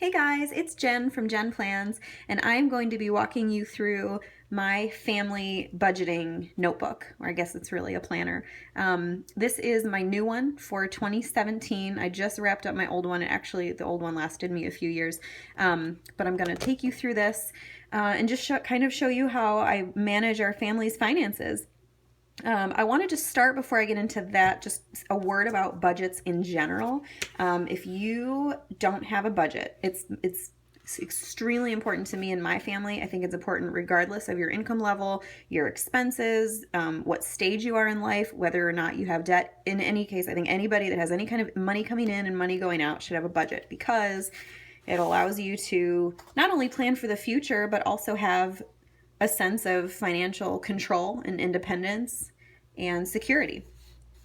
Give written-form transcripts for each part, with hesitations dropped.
Hey guys, it's Jen from JenPlans, and I'm going to be walking you through my family budgeting notebook, or I guess it's really a planner. This is my new one for 2017. I just wrapped up my old one. Actually, the old one lasted me a few years, but I'm going to take you through this and just kind of show you how I manage our family's finances. I wanted to start before I get into that, just a word about budgets in general. If you don't have a budget, it's extremely important to me and my family. I think it's important regardless of your income level, your expenses, what stage you are in life, whether or not you have debt. In any case, I think anybody that has any kind of money coming in and money going out should have a budget, because it allows you to not only plan for the future, but also have a sense of financial control and independence and security.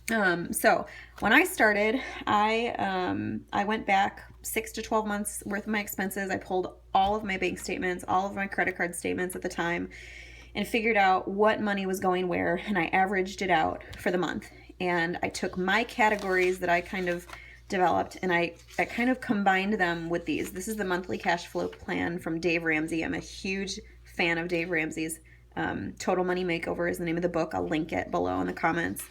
So when I started, I went back 6 to 12 months worth of my expenses. I pulled all of my bank statements, all of my credit card statements at the time, and figured out what money was going where, and I averaged it out for the month. And I took my categories that I kind of developed, and I kind of combined them with these. This is the monthly cash flow plan from Dave Ramsey. I'm a huge fan of Dave Ramsey's. Total Money Makeover is the name of the book. I'll link it below in the comments,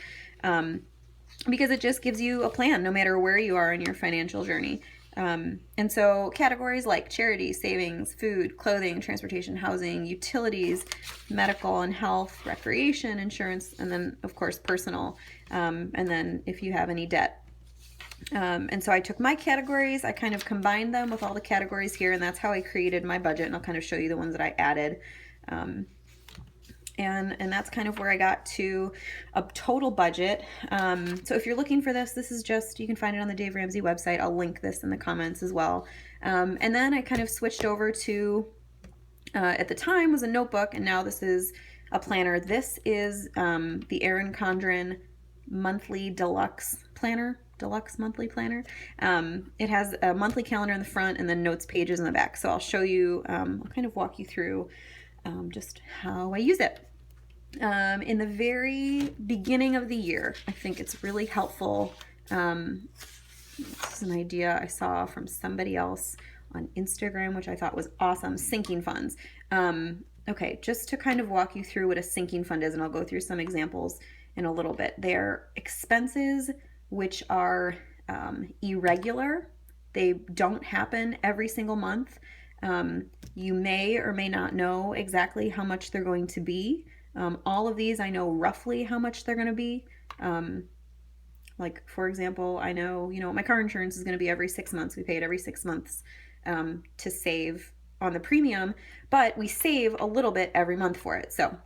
because it just gives you a plan no matter where you are in your financial journey. And so categories like charity, savings, food, clothing, transportation, housing, utilities, medical and health, recreation, insurance, and then of course personal, and then if you have any debt. And so I took my categories, I kind of combined them with all the categories here, and that's how I created my budget, and I'll kind of show you the ones that I added. And that's kind of where I got to a total budget. So if you're looking for this, this is just, you can find it on the Dave Ramsey website. I'll link this in the comments as well. And then I kind of switched over to, at the time was a notebook, and now this is a planner. This is the Erin Condren monthly deluxe planner. Deluxe monthly planner. It has a monthly calendar in the front and then notes pages in the back. So I'll show you, I'll kind of walk you through just how I use it. In the very beginning of the year, I think it's really helpful. This is an idea I saw from somebody else on Instagram, which I thought was awesome. Sinking funds. Okay, just to kind of walk you through what a sinking fund is, and I'll go through some examples in a little bit. They're expenses which are irregular. They don't happen every single month. You may or may not know exactly how much they're going to be. All of these, I know roughly how much they're going to be. Like, for example, I know, my car insurance is going to be every 6 months. We pay it every 6 months to save on the premium, but we save a little bit every month for it. So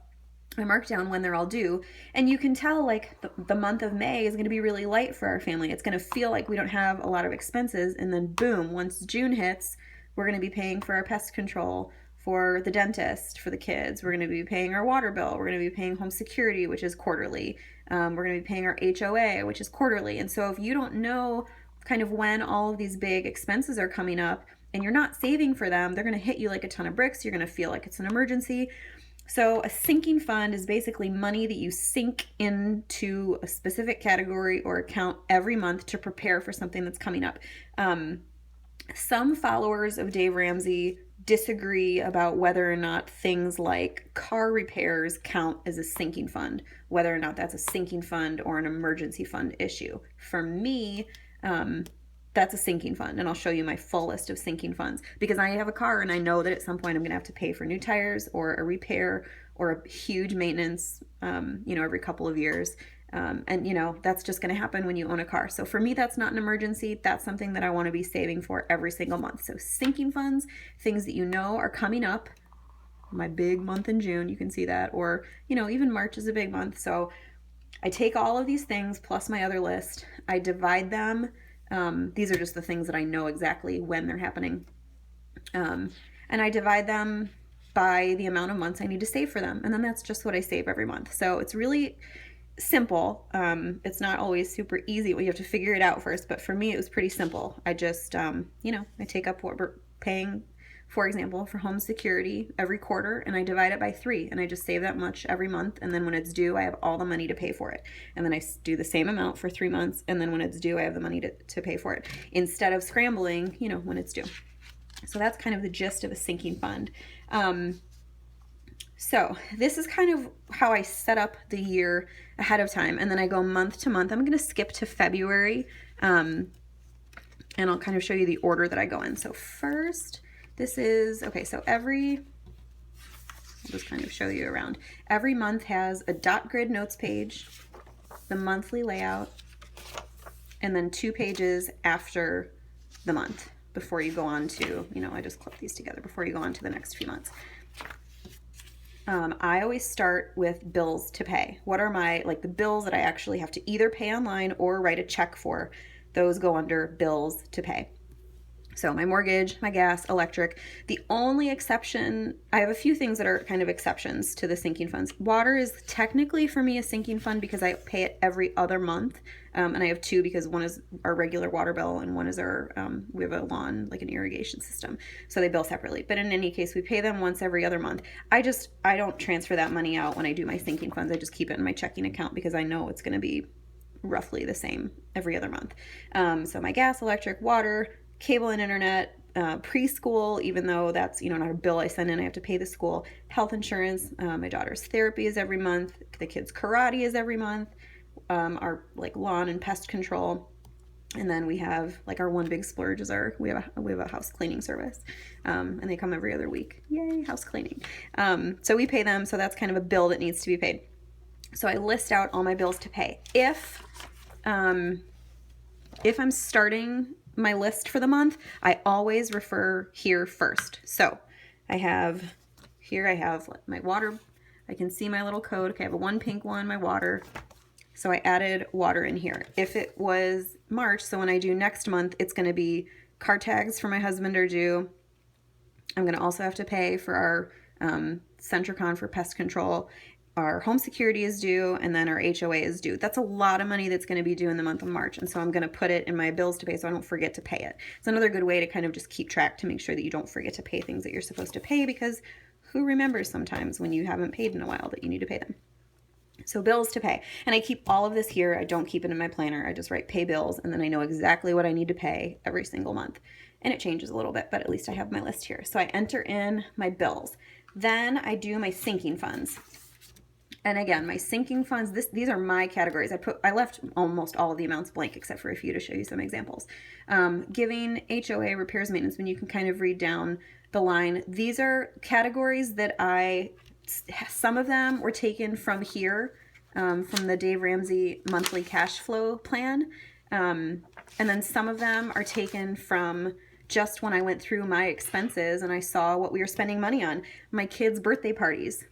I mark down when they're all due, and you can tell like the month of May is going to be really light for our family. It's going to feel like we don't have a lot of expenses, and then boom, once June hits, we're going to be paying for our pest control, for the dentist, for the kids. We're going to be paying our water bill. We're going to be paying home security, which is quarterly. We're going to be paying our HOA, which is quarterly. And so if you don't know kind of when all of these big expenses are coming up and you're not saving for them, they're going to hit you like a ton of bricks. You're going to feel like it's an emergency. So a sinking fund is basically money that you sink into a specific category or account every month to prepare for something that's coming up. Some followers of Dave Ramsey disagree about whether or not things like car repairs count as a sinking fund, whether or not that's a sinking fund or an emergency fund issue. For me, that's a sinking fund, and I'll show you my full list of sinking funds, because I have a car and I know that at some point I'm going to have to pay for new tires or a repair or a huge maintenance, every couple of years. And that's just going to happen when you own a car. So for me, that's not an emergency. That's something that I want to be saving for every single month. So sinking funds, things that are coming up. My big month in June, you can see that, or even March is a big month. So I take all of these things plus my other list. I divide them. These are just the things that I know exactly when they're happening. And I divide them by the amount of months I need to save for them. And then that's just what I save every month. So it's really simple. It's not always super easy. You have to figure it out first. But for me, it was pretty simple. I just, I take up what we're paying, for example, for home security every quarter, and I divide it by 3, and I just save that much every month. And then when it's due, I have all the money to pay for it. And then I do the same amount for 3 months. And then when it's due, I have the money to pay for it, instead of scrambling, when it's due. So that's kind of the gist of a sinking fund. So this is kind of how I set up the year ahead of time. And then I go month to month. I'm going to skip to February. And I'll kind of show you the order that I go in. So first, this is, okay, so I'll just kind of show you around. Every month has a dot grid notes page, the monthly layout, and then 2 pages after the month before you go on to, I just clip these together before you go on to the next few months. I always start with bills to pay. What are the bills that I actually have to either pay online or write a check for? Those go under bills to pay. So my mortgage, my gas, electric. The only exception, I have a few things that are kind of exceptions to the sinking funds. Water is technically for me a sinking fund because I pay it every other month. And I have 2 because one is our regular water bill and one is our, we have a lawn, like an irrigation system. So they bill separately. But in any case, we pay them once every other month. I don't transfer that money out when I do my sinking funds. I just keep it in my checking account because I know it's going to be roughly the same every other month. So my gas, electric, water, cable and internet, preschool, even though that's, not a bill I send in, I have to pay the school, health insurance, my daughter's therapy is every month, the kids' karate is every month, our lawn and pest control. And then we have our one big splurge is we have a house cleaning service. And they come every other week. Yay, house cleaning. So we pay them. So that's kind of a bill that needs to be paid. So I list out all my bills to pay. If I'm starting my list for the month, I always refer here first. So I have my water. I can see my little code. Okay, I have a 1 pink one, my water. So I added water in here. If it was March, so when I do next month, it's going to be car tags for my husband are due. I'm going to also have to pay for our Centricon for pest control. Our home security is due, and then our HOA is due. That's a lot of money that's going to be due in the month of March, and so I'm going to put it in my bills to pay so I don't forget to pay it. It's another good way to kind of just keep track to make sure that you don't forget to pay things that you're supposed to pay, because who remembers sometimes when you haven't paid in a while that you need to pay them. So bills to pay. And I keep all of this here. I don't keep it in my planner. I just write pay bills, and then I know exactly what I need to pay every single month. And it changes a little bit, but at least I have my list here. So I enter in my bills. Then I do my sinking funds. And again, my sinking funds, these are my categories. I left almost all of the amounts blank except for a few to show you some examples. Giving, HOA, repairs, maintenance, when you can kind of read down the line. These are categories that some of them were taken from here, from the Dave Ramsey monthly cash flow plan. And then some of them are taken from just when I went through my expenses and I saw what we were spending money on. My kids' birthday parties.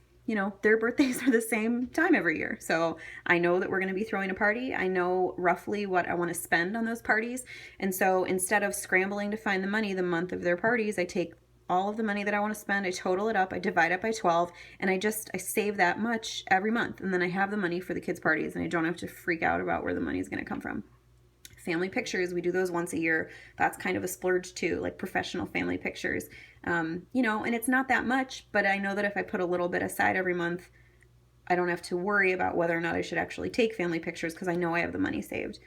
Their birthdays are the same time every year. So I know that we're going to be throwing a party. I know roughly what I want to spend on those parties. And so instead of scrambling to find the money the month of their parties, I take all of the money that I want to spend, I total it up, I divide it by 12, and I save that much every month. And then I have the money for the kids' parties, and I don't have to freak out about where the money is going to come from. Family pictures, we do those once a year. That's kind of a splurge too, like professional family pictures. And it's not that much, but I know that if I put a little bit aside every month, I don't have to worry about whether or not I should actually take family pictures because I know I have the money saved.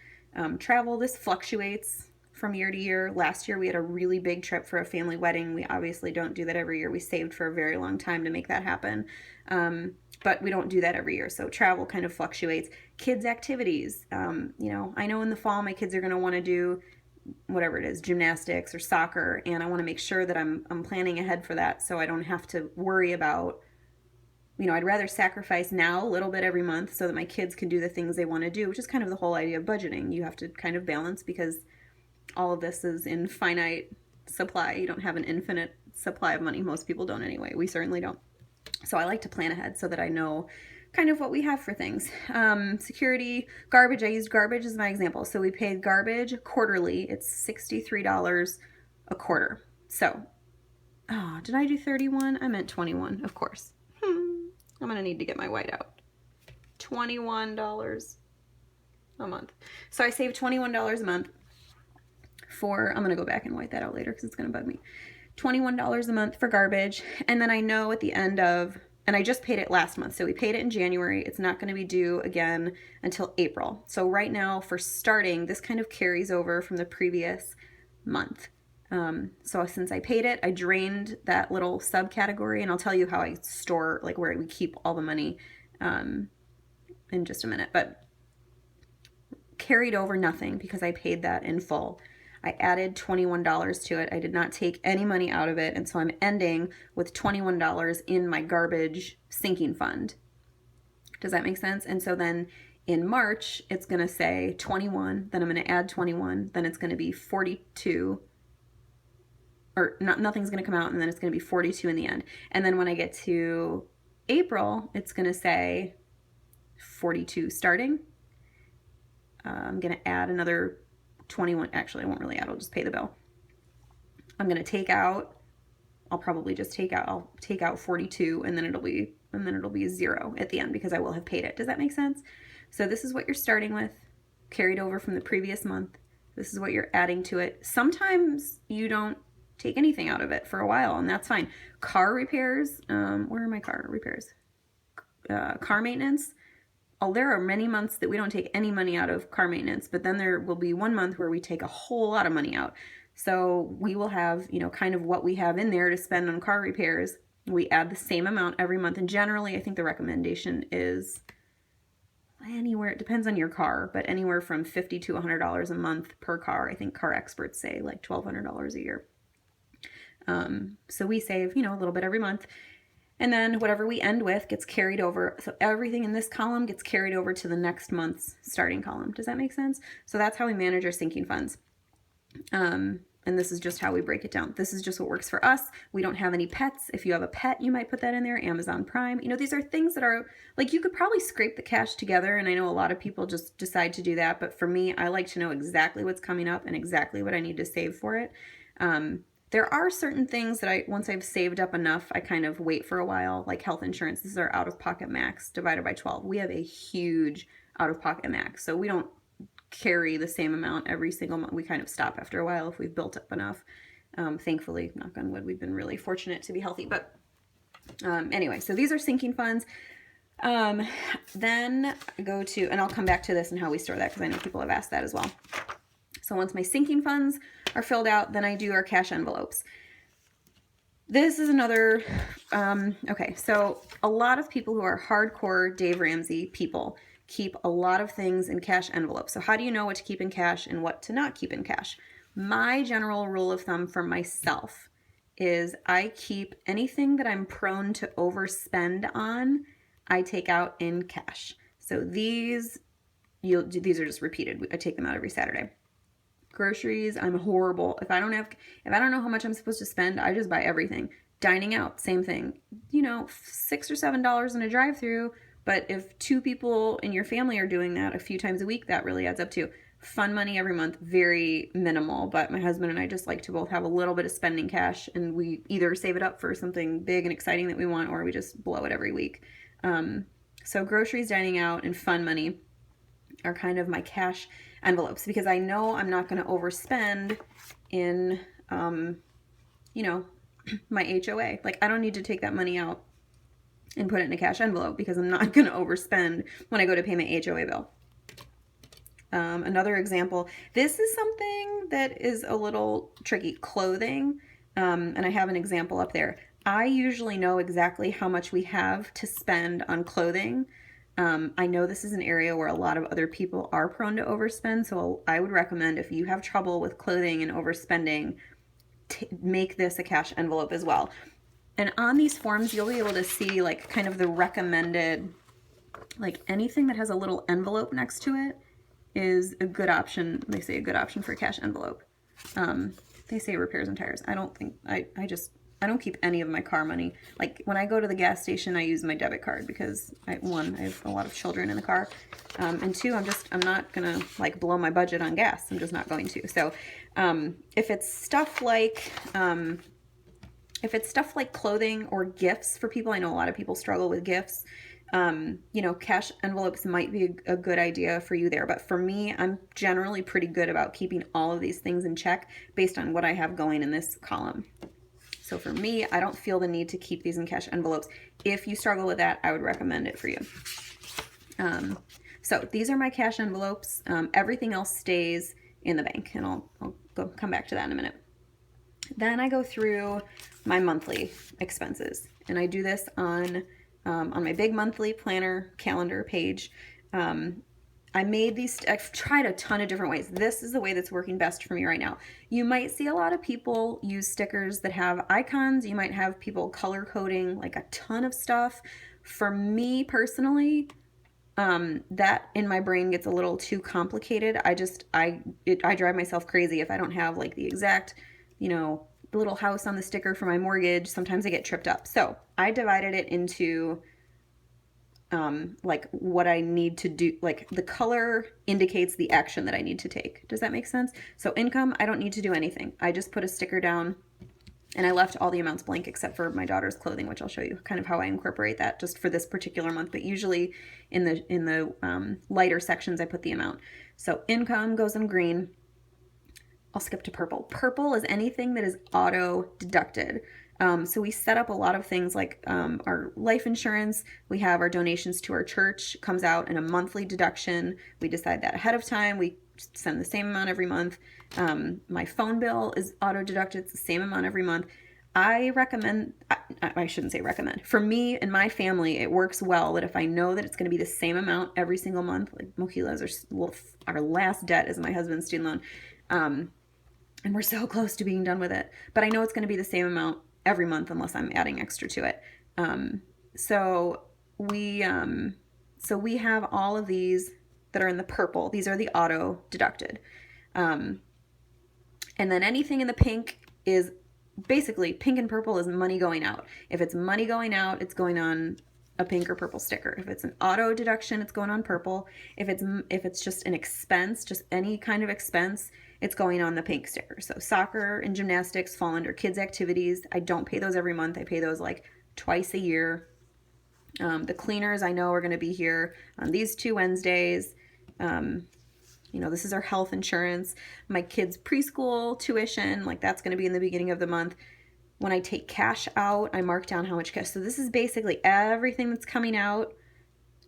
Travel, this fluctuates from year to year. Last year we had a really big trip for a family wedding. We obviously don't do that every year. We saved for a very long time to make that happen. But we don't do that every year. So travel kind of fluctuates. Kids' activities. I know in the fall my kids are going to want to do whatever it is, gymnastics or soccer, and I want to make sure that I'm planning ahead for that so I don't have to worry about, I'd rather sacrifice now a little bit every month so that my kids can do the things they want to do, which is kind of the whole idea of budgeting. You have to kind of balance because all of this is in finite supply. You don't have an infinite supply of money. Most people don't anyway. We certainly don't. So I like to plan ahead so that I know kind of what we have for things. Security, garbage. I used garbage as my example. So we paid garbage quarterly. It's $63 a quarter. So, did I do 31? I meant 21, of course. I'm going to need to get my white out. $21 a month. So I saved $21 a month I'm going to go back and white that out later because it's going to bug me. $21 a month for garbage. And then I know at the end of, and I just paid it last month. So we paid it in January. It's not going to be due again until April. So right now for starting, this kind of carries over from the previous month. So since I paid it, I drained that little subcategory, and I'll tell you how I store, like where we keep all the money in just a minute. But carried over nothing because I paid that in full. I added $21 to it. I did not take any money out of it, and so I'm ending with $21 in my garbage sinking fund. Does that make sense? And so then in March, it's going to say 21, then I'm going to add 21, then it's going to be 42, or nothing's going to come out, and then it's going to be 42 in the end. And then when I get to April, it's going to say 42 starting. I'm going to add another 21. Actually, I won't really add. I'll just pay the bill. I'm going to take out, I'll take out 42, and then it'll be 0 at the end because I will have paid it. Does that make sense? So this is what you're starting with, carried over from the previous month. This is what you're adding to it. Sometimes you don't take anything out of it for a while, and that's fine. Car repairs, where are my car repairs? Car maintenance. Oh, there are many months that we don't take any money out of car maintenance, but then there will be one month where we take a whole lot of money out. So we will have, kind of what we have in there to spend on car repairs. We add the same amount every month. And generally, I think the recommendation is anywhere, it depends on your car, but anywhere from $50 to $100 a month per car. I think car experts say like $1,200 a year. So we save, a little bit every month. And then whatever we end with gets carried over. So everything in this column gets carried over to the next month's starting column. Does that make sense? So that's how we manage our sinking funds. And this is just how we break it down. This is just what works for us. We don't have any pets. If you have a pet, you might put that in there. Amazon Prime. These are things that are like, you could probably scrape the cash together. And I know a lot of people just decide to do that. But for me, I like to know exactly what's coming up and exactly what I need to save for it. There are certain things that once I've saved up enough, I kind of wait for a while, like health insurance. This is our out-of-pocket max divided by 12. We have a huge out-of-pocket max. So we don't carry the same amount every single month. We kind of stop after a while if we've built up enough. Thankfully, knock on wood, we've been really fortunate to be healthy. But anyway, so these are sinking funds. Then I go to, and I'll come back to this and how we store that because I know people have asked that as well. So once my sinking funds are filled out, then I do our cash envelopes. This is another, okay, so a lot of people who are hardcore Dave Ramsey people keep a lot of things in cash envelopes. So how do you know what to keep in cash and what to not keep in cash? My general rule of thumb for myself is I keep anything that I'm prone to overspend on, I take out in cash. So these are just repeated. I take them out every Saturday. Groceries, I'm horrible. If I don't know how much I'm supposed to spend, I just buy everything. Dining out, same thing. $6 or $7 in a drive-through, but if 2 people in your family are doing that a few times a week, that really adds up to fun money every month. Very minimal, but my husband and I just like to both have a little bit of spending cash, and we either save it up for something big and exciting that we want, or we just blow it every week. So groceries, dining out, and fun money are kind of my cash envelopes because I know I'm not going to overspend in, my HOA. Like, I don't need to take that money out and put it in a cash envelope because I'm not going to overspend when I go to pay my HOA bill. Another example, this is something that is a little tricky, clothing. And I have an example up there. I usually know exactly how much we have to spend on clothing. I know this is an area where a lot of other people are prone to overspend, so I would recommend if you have trouble with clothing and overspending, make this a cash envelope as well. And on these forms, you'll be able to see like kind of the recommended, like anything that has a little envelope next to it is a good option. They say a good option for a cash envelope. They say repairs and tires. I don't think, I don't keep any of my car money. Like when I go to the gas station, I use my debit card because I have a lot of children in the car. And 2, I'm not going to like blow my budget on gas. I'm just not going to. So, if it's stuff like clothing or gifts for people, I know a lot of people struggle with gifts. Cash envelopes might be a good idea for you there. But for me, I'm generally pretty good about keeping all of these things in check based on what I have going in this column. So for me, I don't feel the need to keep these in cash envelopes. If you struggle with that, I would recommend it for you. So these are my cash envelopes. Everything else stays in the bank, and I'll come back to that in a minute. Then I go through my monthly expenses, and I do this on my big monthly planner calendar page. I made these, I've tried a ton of different ways. This is the way that's working best for me right now. You might see a lot of people use stickers that have icons. You might have people color coding like a ton of stuff. For me personally, that in my brain gets a little too complicated. I drive myself crazy if I don't have like the exact, the little house on the sticker for my mortgage. Sometimes I get tripped up. So I divided it into like what I need to do, like the color indicates the action that I need to take. Does that make sense? So income, I don't need to do anything. I just put a sticker down, and I left all the amounts blank except for my daughter's clothing, which I'll show you kind of how I incorporate that just for this particular month. But usually in the lighter sections, I put the amount. So income goes in green. I'll skip to purple. Purple is anything that is auto deducted. So we set up a lot of things like our life insurance. We have our donations to our church, comes out in a monthly deduction. We decide that ahead of time. We send the same amount every month. My phone bill is auto deducted. It's the same amount every month. I recommend, I shouldn't say recommend. For me and my family, it works well that if I know that it's going to be the same amount every single month, like Mohila's, our last debt is my husband's student loan. And we're so close to being done with it. But I know it's going to be the same amount every month unless I'm adding extra to it. So we have all of these that are in the purple. These are the auto deducted. And then anything in the pink is basically pink and purple is money going out. If it's money going out, it's going on a pink or purple sticker. If it's an auto deduction, it's going on purple. If it's just an expense, just any kind of expense, it's going on the pink sticker. So soccer and gymnastics fall under kids' activities. I don't pay those every month. I pay those like twice a year. The cleaners I know are going to be here on these 2 Wednesdays. This is our health insurance. My kids' preschool tuition, like that's going to be in the beginning of the month. When I take cash out, I mark down how much cash. So this is basically everything that's coming out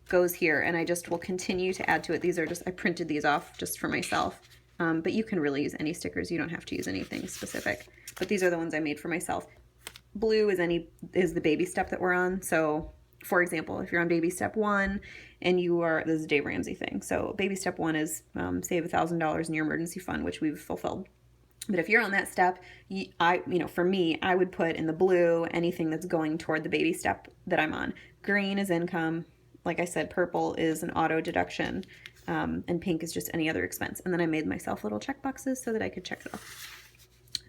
goes here, and I just will continue to add to it. These are just, I printed these off just for myself. But you can really use any stickers. You don't have to use anything specific. But these are the ones I made for myself. Blue is the baby step that we're on. So, for example, if you're on baby step 1 and this is a Dave Ramsey thing. So baby step 1 is save $1,000 in your emergency fund, which we've fulfilled. But if you're on that step, for me, I would put in the blue anything that's going toward the baby step that I'm on. Green is income. Like I said, purple is an auto deduction. And pink is just any other expense. And then I made myself little check boxes so that I could check it off.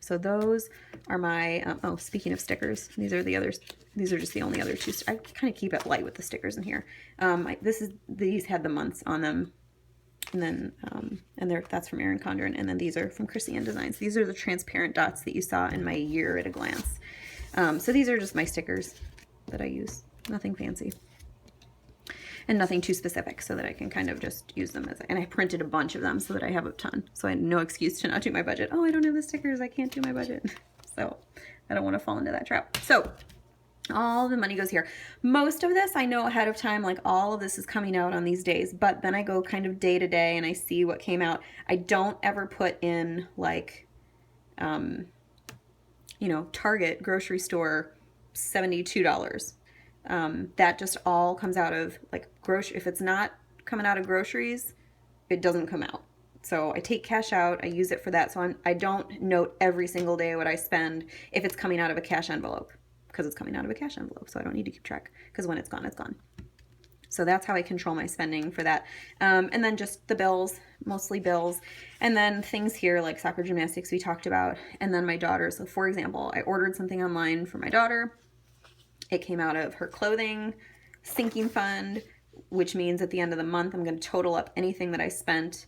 So those are my, speaking of stickers, these are the others. These are just the only other 2. I kind of keep it light with the stickers in here. These had the months on them. And then, that's from Erin Condren. And then these are from Krissyanne Designs. These are the transparent dots that you saw in my year at a glance. So these are just my stickers that I use. Nothing fancy. And nothing too specific, so that I can kind of just use them and I printed a bunch of them so that I have a ton. So I had no excuse to not do my budget. Oh, I don't have the stickers. I can't do my budget. So I don't want to fall into that trap. So all the money goes here. Most of this I know ahead of time, like all of this is coming out on these days, but then I go kind of day to day and I see what came out. I don't ever put in like, Target grocery store, $72. That just all comes out of like if it's not coming out of groceries, it doesn't come out. So I take cash out, I use it for that. So I don't note every single day what I spend if it's coming out of a cash envelope, because it's coming out of a cash envelope. So I don't need to keep track, because when it's gone, it's gone. So that's how I control my spending for that. And then just the bills, mostly bills. And then things here like soccer, gymnastics we talked about. And then my daughter. So for example, I ordered something online for my daughter. It came out of her clothing sinking fund, which means at the end of the month, I'm going to total up anything that I spent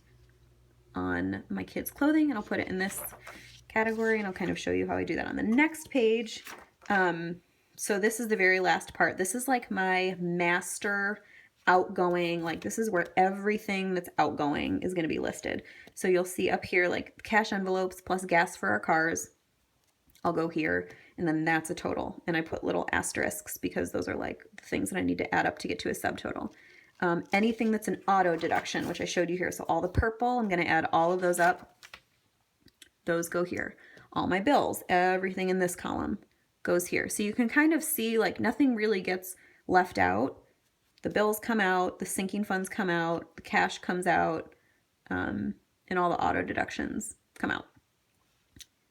on my kids' clothing, and I'll put it in this category, and I'll kind of show you how I do that on the next page. So this is the very last part. This is like my master outgoing, like this is where everything that's outgoing is going to be listed. So you'll see up here like cash envelopes plus gas for our cars. I'll go here, and then that's a total. And I put little asterisks because those are like the things that I need to add up to get to a subtotal. Anything that's an auto deduction, which I showed you here. So all the purple, I'm going to add all of those up. Those go here. all my bills, everything in this column goes here. So you can kind of see like nothing really gets left out. The bills come out, the sinking funds come out, the cash comes out, and all the auto deductions come out.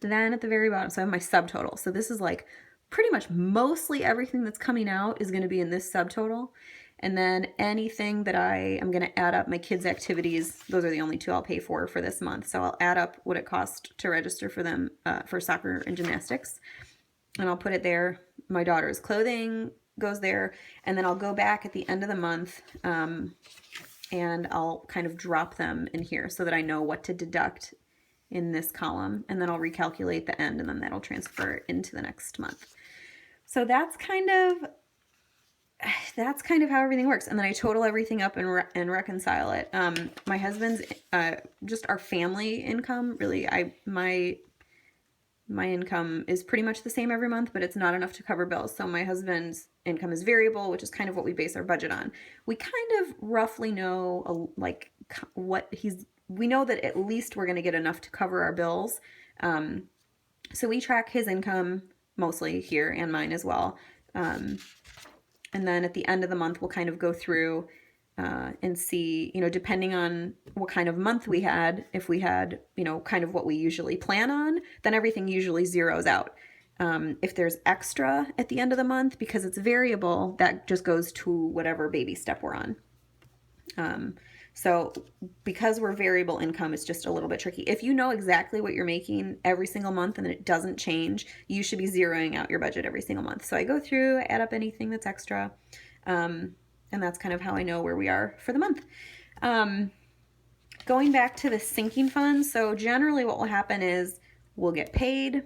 Then at the very bottom, so I have my subtotal. So this is like pretty much mostly everything that's coming out is going to be in this subtotal. And then anything that I'm going to add up my kids' activities, those are the only two I'll pay for this month. So I'll add up what it cost to register for them for soccer and gymnastics. And I'll put it there. My daughter's clothing goes there. And then I'll go back at the end of the month and I'll kind of drop them in here so that I know what to deduct in this column. And then I'll recalculate the end, and then that'll transfer into the next month. So that's kind of how everything works. And then I total everything up and reconcile it. My husband's, just our family income, really, my income is pretty much the same every month, but it's not enough to cover bills. So my husband's income is variable, which is kind of what we base our budget on. We kind of roughly know like what we know that at least we're going to get enough to cover our bills. So we track his income mostly here, and mine as well. And then at the end of the month, we'll kind of go through and see, depending on what kind of month we had, if we had, kind of what we usually plan on, then everything usually zeroes out. If there's extra at the end of the month, because it's variable, that just goes to whatever baby step we're on. So because we're variable income, it's just a little bit tricky. If you know exactly what you're making every single month and it doesn't change, you should be zeroing out your budget every single month. So I go through, add up anything that's extra, and that's kind of how I know where we are for the month. Going back to the sinking funds, so generally what will happen is we'll get paid,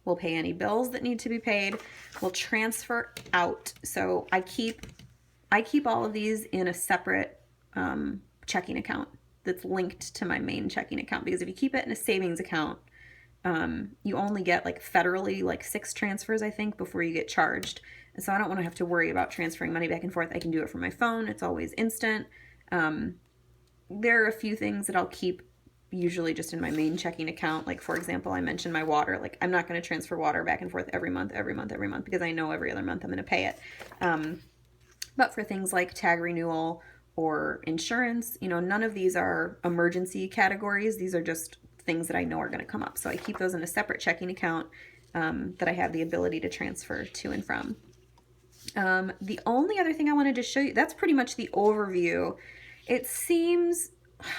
we'll pay any bills that need to be paid, we'll transfer out. So I keep all of these in a separate checking account that's linked to my main checking account, because if you keep it in a savings account, you only get like federally like 6 transfers, I think, before you get charged. And so I don't want to have to worry about transferring money back and forth. I can do it from my phone. It's always instant. There are a few things that I'll keep usually just in my main checking account. Like, for example, I mentioned my water. Like, I'm not going to transfer water back and forth every month, because I know every other month I'm going to pay it. But for things like tag renewal or insurance, none of these are emergency categories. These are just things that I know are going to come up. So I keep those in a separate checking account that I have the ability to transfer to and from. The only other thing I wanted to show you, that's pretty much the overview. It seems,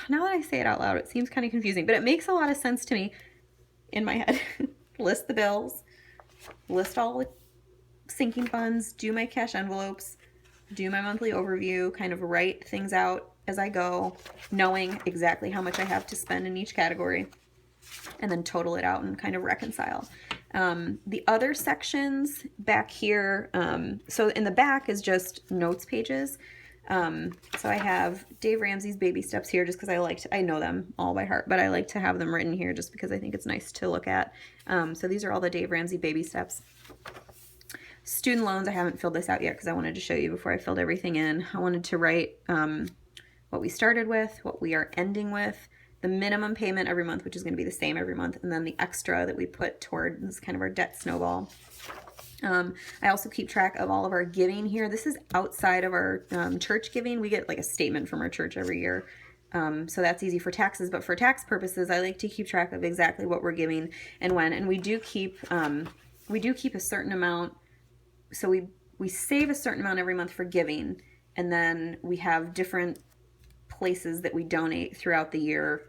now that I say it out loud, it seems kind of confusing, but it makes a lot of sense to me in my head. List the bills, list all the sinking funds, do my cash envelopes, do my monthly overview, kind of write things out as I go, knowing exactly how much I have to spend in each category, and then total it out and kind of reconcile. The other sections back here, so in the back is just notes pages. So I have Dave Ramsey's baby steps here just because I know them all by heart, but I like to have them written here just because I think it's nice to look at. So these are all the Dave Ramsey baby steps. Student loans, I haven't filled this out yet because I wanted to show you before I filled everything in. I wanted to write what we started with, what we are ending with, the minimum payment every month, which is going to be the same every month, and then the extra that we put toward this kind of our debt snowball. I also keep track of all of our giving here. This is outside of our church giving. We get like a statement from our church every year. So that's easy for taxes, but for tax purposes, I like to keep track of exactly what we're giving and when. And we do keep a certain amount. So we save a certain amount every month for giving, and then we have different places that we donate throughout the year,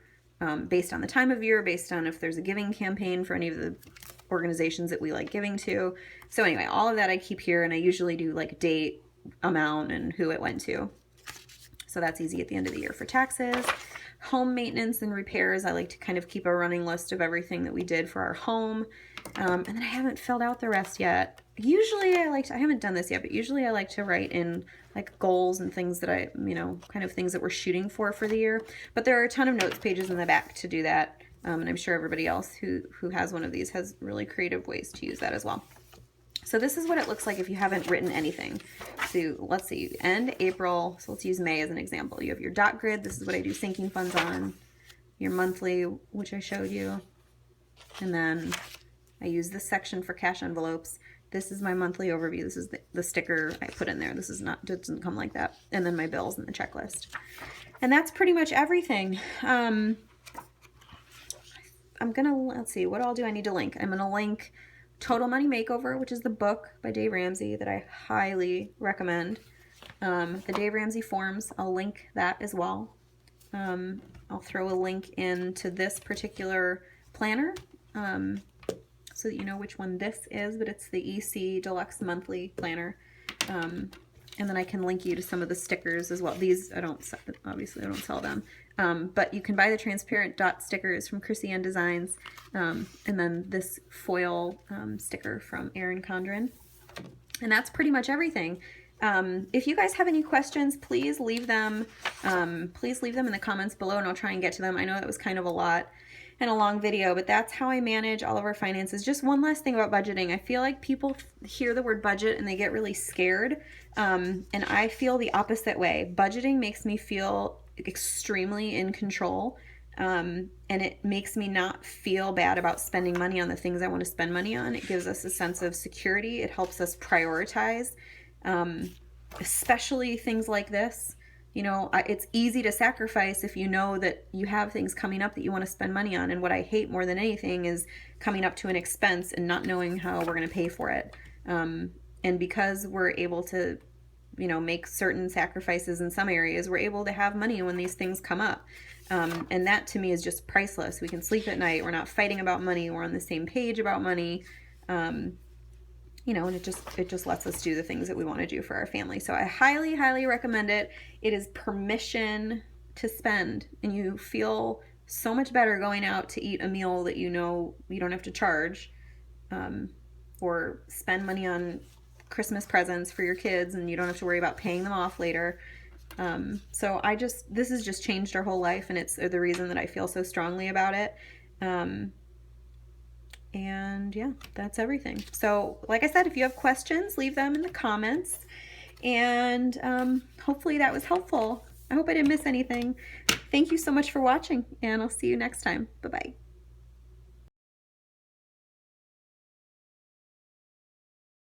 based on the time of year, based on if there's a giving campaign for any of the organizations that we like giving to. So anyway, all of that I keep here, and I usually do like date, amount, and who it went to. So that's easy at the end of the year. For taxes, home maintenance and repairs, I like to kind of keep a running list of everything that we did for our home. And then I haven't filled out the rest yet. Usually I haven't done this yet, but usually I like to write in like goals and things that I, kind of things that we're shooting for the year. But there are a ton of notes pages in the back to do that. And I'm sure everybody else who has one of these has really creative ways to use that as well. So this is what it looks like if you haven't written anything. So let's see, end April. So let's use May as an example. You have your dot grid. This is what I do sinking funds on. Your monthly, which I showed you. And then I use this section for cash envelopes. This is my monthly overview. This is the sticker I put in there. This is not, doesn't come like that. And then my bills and the checklist. And that's pretty much everything. I'm gonna, let's see, what all do I need to link? I'm gonna link Total Money Makeover, which is the book by Dave Ramsey that I highly recommend. The Dave Ramsey forms, I'll link that as well. I'll throw a link into this particular planner so that you know which one this is, but it's the EC Deluxe Monthly Planner. And then I can link you to some of the stickers as well. These, obviously I don't sell them. But you can buy the transparent dot stickers from Krissyanne Designs. And then this foil sticker from Erin Condren. And that's pretty much everything. If you guys have any questions, please leave them in the comments below and I'll try and get to them. I know that was kind of a lot and a long video, but that's how I manage all of our finances. Just one last thing about budgeting. I feel like people hear the word budget and they get really scared. And I feel the opposite way. Budgeting makes me feel extremely in control. And it makes me not feel bad about spending money on the things I want to spend money on. It gives us a sense of security. It helps us prioritize, especially things like this. You know, it's easy to sacrifice if you know that you have things coming up that you want to spend money on. And what I hate more than anything is coming up to an expense and not knowing how we're going to pay for it. And because we're able to, you know, make certain sacrifices in some areas, we're able to have money when these things come up. And that to me is just priceless. We can sleep at night. We're not fighting about money. We're on the same page about money. You know, and it just lets us do the things that we want to do for our family. So I highly, highly recommend it. It is permission to spend, and you feel so much better going out to eat a meal that you know you don't have to charge, or spend money on Christmas presents for your kids and you don't have to worry about paying them off later. So this has just changed our whole life, and it's the reason that I feel so strongly about it. And yeah, that's everything. So like I said, if you have questions, leave them in the comments, and hopefully that was helpful. I hope I didn't miss anything. Thank you so much for watching, and I'll see you next time. Bye-bye.